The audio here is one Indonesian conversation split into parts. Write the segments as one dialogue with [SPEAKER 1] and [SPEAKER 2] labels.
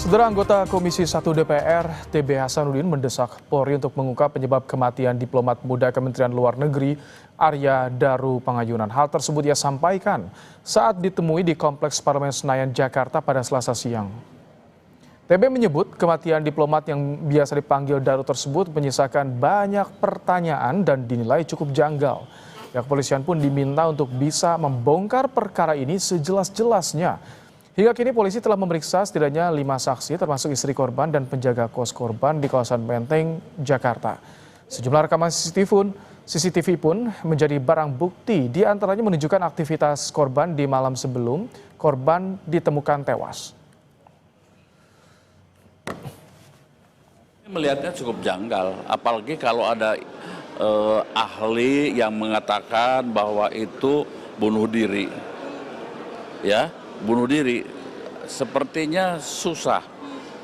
[SPEAKER 1] Saudara anggota Komisi 1 DPR, TB Hasanuddin mendesak Polri untuk mengungkap penyebab kematian diplomat muda Kementerian Luar Negeri Arya Daru Pangayunan. Hal tersebut ia sampaikan saat ditemui di Kompleks Parlemen Senayan, Jakarta pada Selasa siang. TB menyebut kematian diplomat yang biasa dipanggil Daru tersebut menyisakan banyak pertanyaan dan dinilai cukup janggal. Pihak kepolisian pun diminta untuk bisa membongkar perkara ini sejelas-jelasnya. Hingga kini polisi telah memeriksa setidaknya 5 saksi termasuk istri korban dan penjaga kos korban di kawasan Menteng, Jakarta. Sejumlah rekaman CCTV pun menjadi barang bukti, di antaranya menunjukkan aktivitas korban di malam sebelum korban ditemukan tewas.
[SPEAKER 2] Melihatnya cukup janggal, apalagi kalau ada ahli yang mengatakan bahwa itu bunuh diri. Ya, bunuh diri sepertinya susah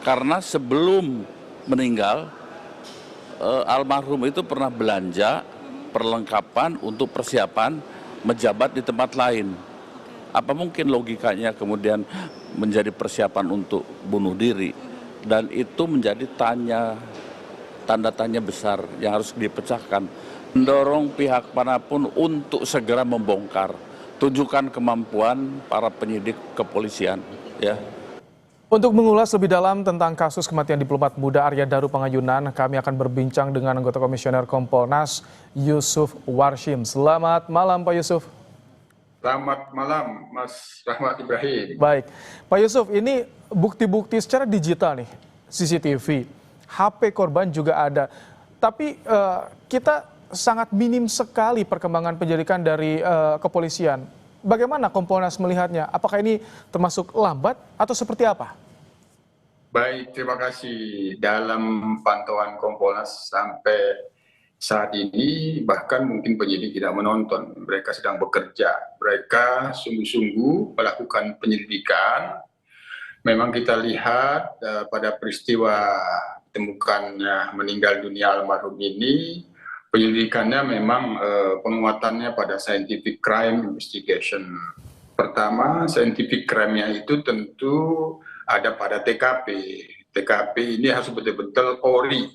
[SPEAKER 2] karena sebelum meninggal almarhum itu pernah belanja perlengkapan untuk persiapan menjabat di tempat lain. Apa mungkin logikanya kemudian menjadi persiapan untuk bunuh diri? Dan itu menjadi tanda tanya besar yang harus dipecahkan. Mendorong pihak manapun untuk segera membongkar. Tunjukkan kemampuan para penyidik kepolisian. Ya.
[SPEAKER 1] Untuk mengulas lebih dalam tentang kasus kematian diplomat muda Arya Daru Pangayunan, kami akan berbincang dengan anggota Komisioner Kompolnas Yusuf Warshim. Selamat malam Pak Yusuf.
[SPEAKER 3] Selamat malam Mas Rahmat Ibrahim.
[SPEAKER 1] Baik, Pak Yusuf, ini bukti-bukti secara digital nih, CCTV, HP korban juga ada. Tapi kita sangat minim sekali perkembangan penyelidikan dari kepolisian. Bagaimana Kompolnas melihatnya? Apakah ini termasuk lambat atau seperti apa?
[SPEAKER 3] Baik, terima kasih. Dalam pantauan Kompolnas sampai saat ini bahkan mungkin penyidik tidak menonton. Mereka sedang bekerja. Mereka sungguh-sungguh melakukan penyelidikan. Memang kita lihat pada peristiwa ditemukannya meninggal dunia almarhum ini, penyelidikannya memang penguatannya pada scientific crime investigation. Pertama, scientific crime-nya itu tentu ada pada TKP. TKP ini harus betul-betul ori.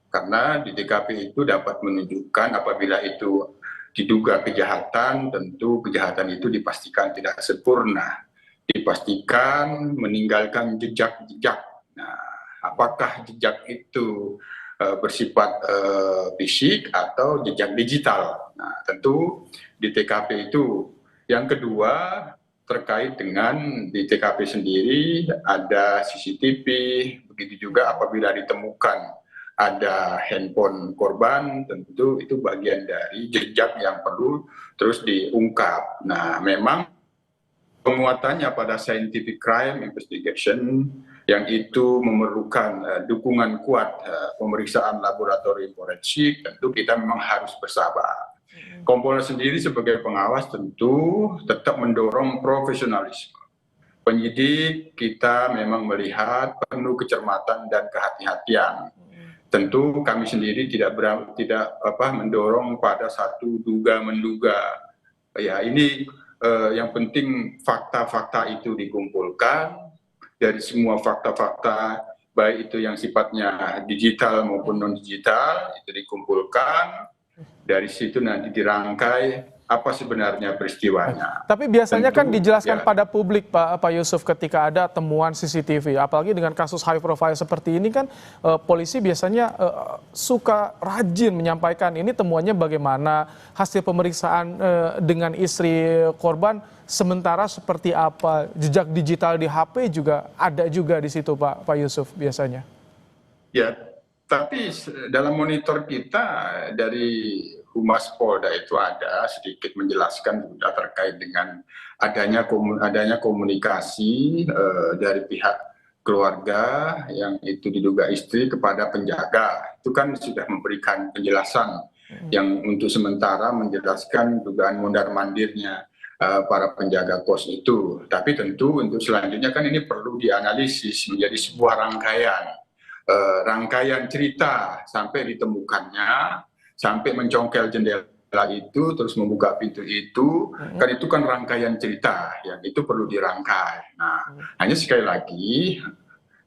[SPEAKER 3] Karena di TKP itu dapat menunjukkan apabila itu diduga kejahatan, tentu kejahatan itu dipastikan tidak sempurna. Dipastikan meninggalkan jejak-jejak. Nah, apakah jejak itu bersifat fisik atau jejak digital. Nah, tentu di TKP itu. Yang kedua, terkait dengan di TKP sendiri ada CCTV, begitu juga apabila ditemukan ada handphone korban, tentu itu bagian dari jejak yang perlu terus diungkap. Nah, memang penguatannya pada scientific crime investigation yang itu memerlukan dukungan kuat pemeriksaan laboratorium forensik, tentu kita memang harus bersabar. Kompolnas sendiri sebagai pengawas tentu tetap mendorong profesionalisme. Penyidik kita memang melihat penuh kecermatan dan kehati-hatian. Tentu kami sendiri tidak mendorong pada satu duga-menduga. Ya, ini yang penting fakta-fakta itu dikumpulkan. Dari semua fakta-fakta, baik itu yang sifatnya digital maupun non-digital, itu dikumpulkan. Dari situ nanti dirangkai apa sebenarnya peristiwanya.
[SPEAKER 1] Tapi biasanya tentu, kan dijelaskan pada publik Pak Yusuf ketika ada temuan CCTV, apalagi dengan kasus high profile seperti ini kan polisi biasanya suka rajin menyampaikan ini temuannya bagaimana, hasil pemeriksaan dengan istri korban sementara seperti apa, jejak digital di HP juga ada juga di situ Pak Yusuf biasanya.
[SPEAKER 3] Ya, tapi dalam monitor kita dari Humas Polda itu ada sedikit menjelaskan juga terkait dengan adanya komunikasi dari pihak keluarga yang itu diduga istri kepada penjaga. Itu kan sudah memberikan penjelasan yang untuk sementara menjelaskan dugaan mondar-mandirnya para penjaga kos itu. Tapi tentu untuk selanjutnya kan ini perlu dianalisis menjadi sebuah rangkaian cerita sampai ditemukannya, sampai mencongkel jendela itu, terus membuka pintu itu, kan itu kan rangkaian cerita, yang itu perlu dirangkai. Nah, hanya sekali lagi,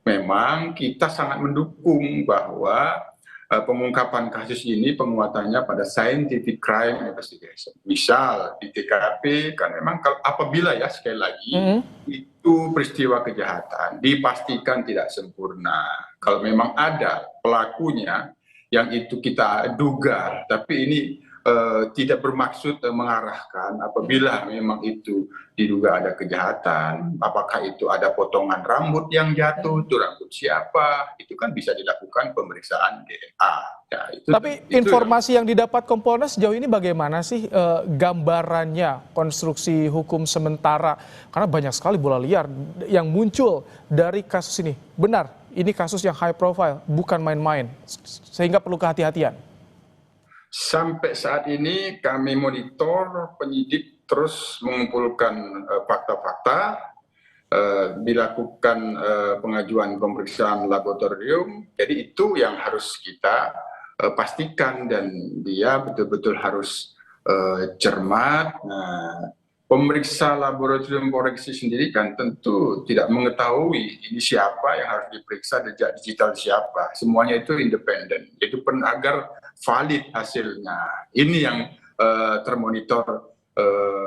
[SPEAKER 3] memang kita sangat mendukung bahwa pengungkapan kasus ini penguatannya pada scientific crime investigation. Misal di TKP kan memang apabila ya sekali lagi itu peristiwa kejahatan dipastikan tidak sempurna. Kalau memang ada pelakunya yang itu kita duga, tapi ini tidak bermaksud mengarahkan apabila memang itu diduga ada kejahatan, apakah itu ada potongan rambut yang jatuh, itu rambut siapa, itu kan bisa dilakukan pemeriksaan DNA. Ya,
[SPEAKER 1] Tapi informasi yang didapat Kompolnas sejauh ini bagaimana sih gambarannya konstruksi hukum sementara? Karena banyak sekali bola liar yang muncul dari kasus ini. Benar, ini kasus yang high profile, bukan main-main, sehingga perlu kehati-hatian.
[SPEAKER 3] Sampai saat ini kami monitor, penyidik terus mengumpulkan fakta-fakta, dilakukan pengajuan pemeriksaan laboratorium. Jadi itu yang harus kita pastikan dan dia betul-betul harus cermat. Nah, pemeriksa laboratorium forensik sendiri kan tentu tidak mengetahui ini siapa yang harus diperiksa, jejak digital siapa. Semuanya itu independen. Itu pun agar valid hasilnya. Ini yang termonitor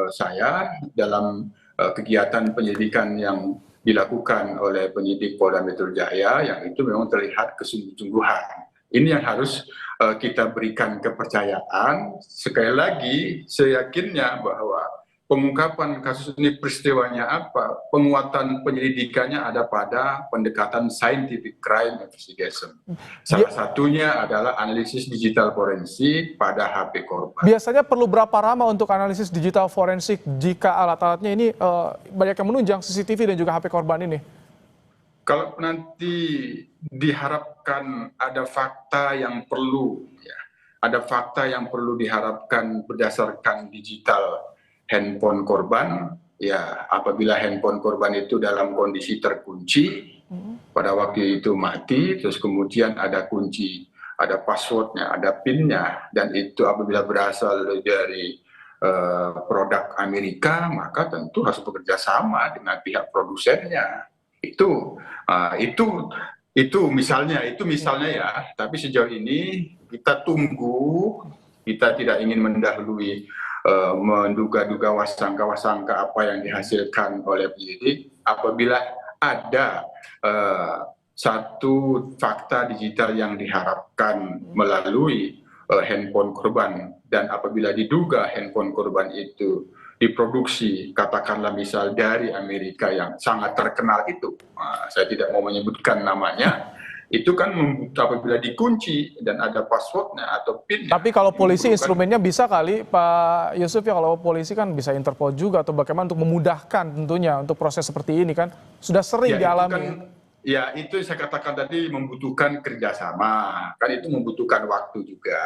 [SPEAKER 3] saya dalam kegiatan penyelidikan yang dilakukan oleh penyidik Polda Metro Jaya, yang itu memang terlihat kesungguh-sungguhan. Ini yang harus kita berikan kepercayaan. Sekali lagi, saya yakinnya bahwa pengungkapan kasus ini peristiwanya apa, penguatan penyelidikannya ada pada pendekatan scientific crime investigation. Salah satunya adalah analisis digital forensik pada HP korban.
[SPEAKER 1] Biasanya perlu berapa lama untuk analisis digital forensik jika alat-alatnya ini banyak yang menunjang CCTV dan juga HP korban ini?
[SPEAKER 3] Kalau nanti diharapkan ada fakta yang perlu, ya, ada fakta yang perlu diharapkan berdasarkan digital handphone korban, ya apabila handphone korban itu dalam kondisi terkunci, pada waktu itu mati, terus kemudian ada kunci, ada passwordnya, ada PIN-nya, dan itu apabila berasal dari produk Amerika, maka tentu harus bekerja sama dengan pihak produsennya. Itu misalnya ya, tapi sejauh ini kita tunggu, kita tidak ingin mendahului menduga-duga wasangka-wasangka apa yang dihasilkan oleh penyidik. Apabila ada satu fakta digital yang diharapkan melalui handphone korban, dan apabila diduga handphone korban itu diproduksi, katakanlah misal dari Amerika yang sangat terkenal itu, saya tidak mau menyebutkan namanya, itu kan apabila dikunci dan ada passwordnya atau PIN.
[SPEAKER 1] Tapi kalau polisi instrumennya bisa kali Pak Yusuf ya, kalau polisi kan bisa Interpol juga atau bagaimana untuk memudahkan tentunya untuk proses seperti ini kan sudah sering dialami.
[SPEAKER 3] Ya itu saya katakan tadi membutuhkan kerjasama, kan itu membutuhkan waktu juga.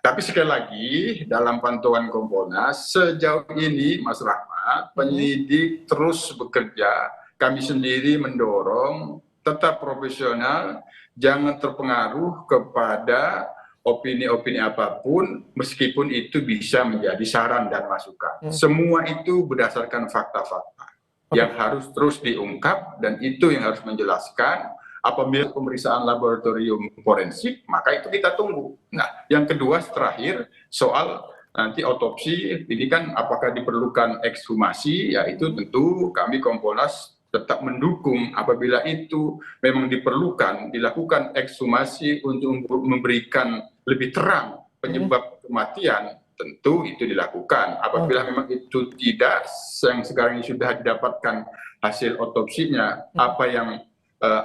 [SPEAKER 3] Tapi sekali lagi dalam pantauan Kompolnas sejauh ini Mas Rahmat, penyidik terus bekerja, kami sendiri mendorong tetap profesional, jangan terpengaruh kepada opini-opini apapun, meskipun itu bisa menjadi saran dan masukan. Semua itu berdasarkan fakta-fakta yang harus terus diungkap, dan itu yang harus menjelaskan. Apabila pemeriksaan laboratorium forensik, maka itu kita tunggu. Nah, yang kedua terakhir soal nanti otopsi, ini kan apakah diperlukan ekshumasi, ya itu tentu kami Kompolnas tetap mendukung apabila itu memang diperlukan, dilakukan ekshumasi untuk memberikan lebih terang penyebab kematian, tentu itu dilakukan. Apabila memang itu tidak, yang sekarang ini sudah didapatkan hasil otopsinya, apa yang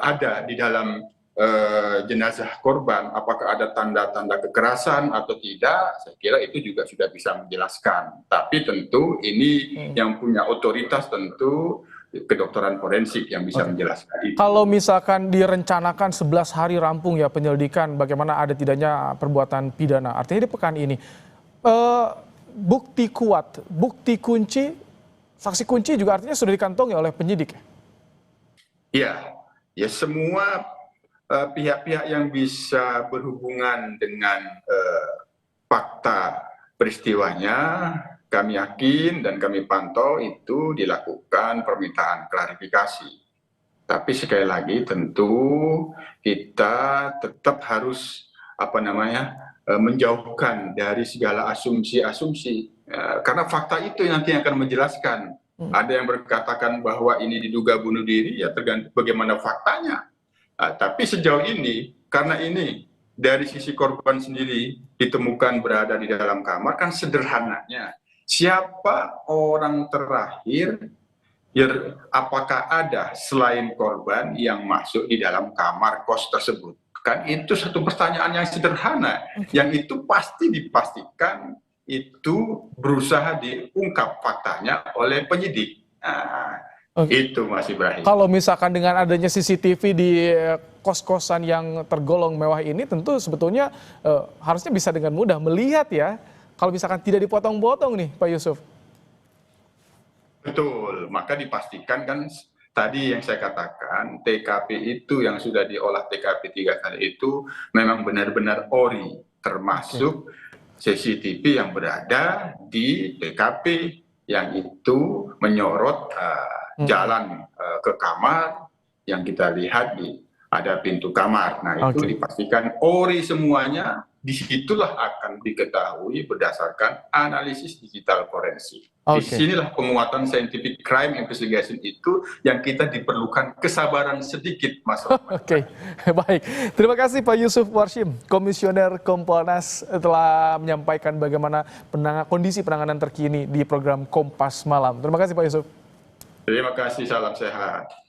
[SPEAKER 3] ada di dalam jenazah korban, apakah ada tanda-tanda kekerasan atau tidak, saya kira itu juga sudah bisa menjelaskan. Tapi tentu ini yang punya otoritas tentu kedokteran forensik yang bisa menjelaskan itu.
[SPEAKER 1] Kalau misalkan direncanakan 11 hari rampung ya penyelidikan, bagaimana ada tidaknya perbuatan pidana, artinya di pekan ini bukti kuat, bukti kunci, saksi kunci juga artinya sudah dikantongi oleh penyidik.
[SPEAKER 3] Ya semua pihak-pihak yang bisa berhubungan dengan fakta peristiwanya, kami yakin dan kami pantau itu dilakukan permintaan klarifikasi. Tapi sekali lagi tentu kita tetap harus menjauhkan dari segala asumsi-asumsi. Karena fakta itu nanti yang akan menjelaskan. Ada yang berkatakan bahwa ini diduga bunuh diri, ya tergantung bagaimana faktanya. Tapi sejauh ini, karena ini dari sisi korban sendiri ditemukan berada di dalam kamar, kan sederhananya siapa orang terakhir, ya, apakah ada selain korban yang masuk di dalam kamar kos tersebut? Kan itu satu pertanyaan yang sederhana, yang itu pasti dipastikan itu berusaha diungkap faktanya oleh penyidik. Itu Mas Ibrahim.
[SPEAKER 1] Kalau misalkan dengan adanya CCTV di kos-kosan yang tergolong mewah ini, tentu sebetulnya harusnya bisa dengan mudah melihat ya, kalau misalkan tidak dipotong-potong nih Pak Yusuf.
[SPEAKER 3] Betul, maka dipastikan kan tadi yang saya katakan TKP itu yang sudah diolah TKP 3 kali itu memang benar-benar ori, termasuk CCTV yang berada di TKP yang itu menyorot jalan ke kamar yang kita lihat ada pintu kamar. Nah itu dipastikan ori semuanya. Disitulah akan diketahui berdasarkan analisis digital forensik. Disinilah penguatan scientific crime investigation itu yang kita diperlukan kesabaran sedikit, Mas.
[SPEAKER 1] Baik. Terima kasih Pak Yusuf Warshim, Komisioner Kompolnas telah menyampaikan bagaimana kondisi penanganan terkini di program Kompas Malam. Terima kasih Pak Yusuf.
[SPEAKER 3] Terima kasih, salam sehat.